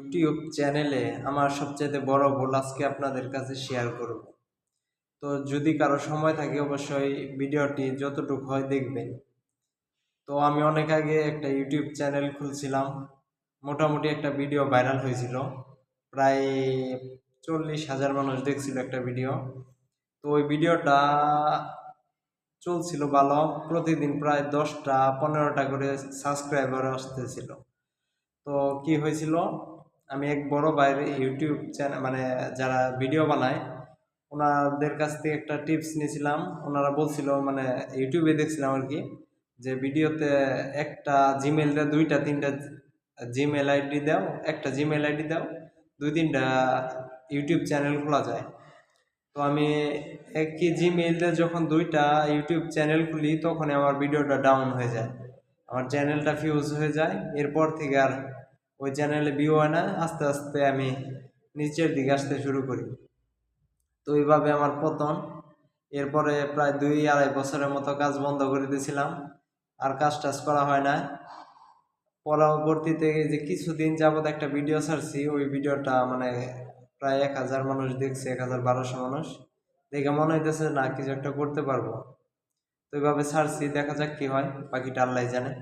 YouTube চ্যানেলে আমার সবচেয়ে বড় ভুল আজকে আপনাদের কাছে শেয়ার করব। তো যদি কারো সময় থাকে অবশ্যই ভিডিওটি যতটুকু হয় দেখবেন। তো আমি অনেক আগে একটা ইউটিউব চ্যানেল খুলছিলাম, মোটামুটি একটা ভিডিও ভাইরাল হয়েছিল, প্রায় 40,000 মানুষ দেখছিল একটা ভিডিও। তো ওই ভিডিওটা চলছিল ভালো, প্রতিদিন প্রায় 10টা 15টা করে সাবস্ক্রাইবার আসতেছিল। তো কি হয়েছিল, আমি এক বড় ভাইয়ের ইউটিউব চ্যানেল মানে যারা ভিডিও বানায় ওনাদের কাছ থেকে একটা টিপস নিয়েছিলাম। ওনারা বলছিল মানে ইউটিউবে দেখছিলাম আর কি, যে ভিডিওতে একটা জিমেল দাও, 2টা 3টা জিমেল আইডি দাও, একটা জিমেল আইডি দাও, 2-3টা ইউটিউব চ্যানেল খোলা যায়। তো আমি একই জিমেইলে যখন 2টা ইউটিউব চ্যানেল খুলি তখন আমার ভিডিওটা ডাউন হয়ে যায়, আমার চ্যানেলটা ফিউজ হয়ে যায়। এরপর থেকে আর ওই চ্যানেলে ভিউ হয় না, আস্তে আস্তে আমি নিচের দিকে আসতে শুরু করি। তো এইভাবে আমার পতন। এরপরে প্রায় 2-2.5 বছরের মতো কাজ বন্ধ করে দিয়েছিলাম, আর কাজ টাজ করা হয় না। পরবর্তীতে যে কিছুদিন যাবত একটা ভিডিও ছাড়ছি, ওই ভিডিওটা মানে প্রায় 1,000 মানুষ দেখছে, 1,000-1,200 মানুষ দেখে মনে হইতেছে না কিছু একটা করতে পারবো। তো এইভাবে ছাড়ছি, দেখা যাক কি হয়, বাকিটা আল্লাহ জানে।